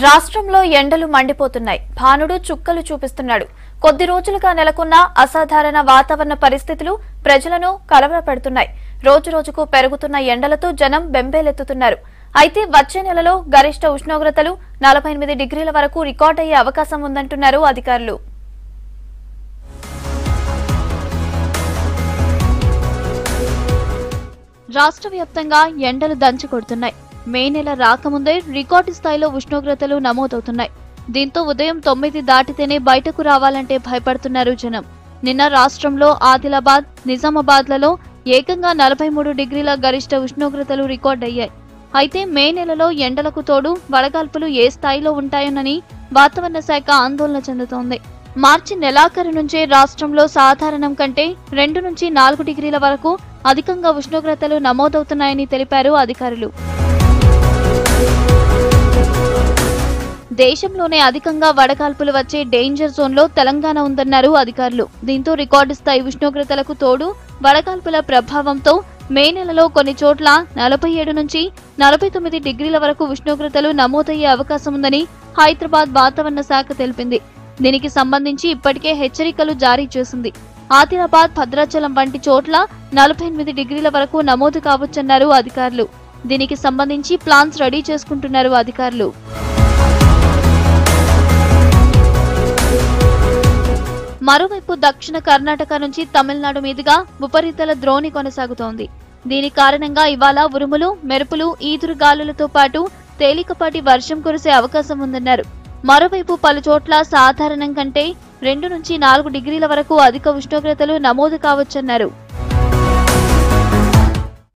రాష్ట్రంలో ఎండలు మండిపోతున్నాయి. భానుడు చుక్కలు చూపిస్తున్నాడు. కొద్ది రోజులుగా నెలకొన్న అసాధారణ వాతావరణ పరిస్థితులు ప్రజలను కలవరపెడుతున్నాయి. రోజురోజుకు పెరుగుతున్న ఎండలతో జనం బెంబేలెత్తుతున్నారు. అయితే వచ్చే నెలలో గరిష్ట ఉష్ణోగ్రతలు 48 డిగ్రీల వరకు రికార్డయ్యే అవకాశం ఉందంటున్నారు అధికారులు. రాష్ట్ర వ్యాప్తంగా ఎండలు దంచుకొడుతున్నాయి. మే నెల రాకముందే రికార్డు స్థాయిలో ఉష్ణోగ్రతలు నమోదవుతున్నాయి. దీంతో ఉదయం 9 దాటితేనే బయటకు రావాలంటే భయపడుతున్నారు జనం. నిన్న రాష్ట్రంలో ఆదిలాబాద్, నిజామాబాద్లలో ఏకంగా 43 డిగ్రీల గరిష్ట ఉష్ణోగ్రతలు రికార్డయ్యాయి. అయితే మే నెలలో ఎండలకు తోడు వడగాల్పులు ఏ స్థాయిలో ఉంటాయోనని వాతావరణ శాఖ ఆందోళన చెందుతోంది. మార్చి నెలాఖరు నుంచే రాష్ట్రంలో సాధారణం కంటే 2 నుంచి 4 డిగ్రీల వరకు అధికంగా ఉష్ణోగ్రతలు నమోదవుతున్నాయని తెలిపారు అధికారులు. దేశంలోనే అధికంగా వడగాల్పులు వచ్చే డేంజర్ జోన్లో తెలంగాణ ఉందన్నారు అధికారులు. దీంతో రికార్డు స్థాయి ఉష్ణోగ్రతలకు తోడు వడగాల్పుల ప్రభావంతో మే నెలలో కొన్ని చోట్ల 47 నుంచి 49 డిగ్రీల వరకు ఉష్ణోగ్రతలు నమోదయ్యే అవకాశం ఉందని హైదరాబాద్ వాతావరణ శాఖ తెలిపింది. దీనికి సంబంధించి ఇప్పటికే హెచ్చరికలు జారీ చేసింది. ఆదిలాబాద్, భద్రాచలం వంటి చోట్ల 48 డిగ్రీల వరకు నమోదు కావచ్చన్నారు అధికారులు. దీనికి సంబంధించి ప్లాన్స్ రెడీ చేసుకుంటున్నారు అధికారులు. మరోవైపు దక్షిణ కర్ణాటక నుంచి తమిళనాడు మీదుగా ఉపరితల ద్రోణి కొనసాగుతోంది. దీని కారణంగా ఇవాళ ఉరుములు, మెరుపులు, ఈదురు గాలులతో పాటు తేలికపాటి వర్షం కురిసే అవకాశం ఉందన్నారు. మరోవైపు పలు చోట్ల సాధారణం కంటే 2 నుంచి 4 డిగ్రీల వరకు అధిక ఉష్ణోగ్రతలు నమోదు కావచ్చన్నారు.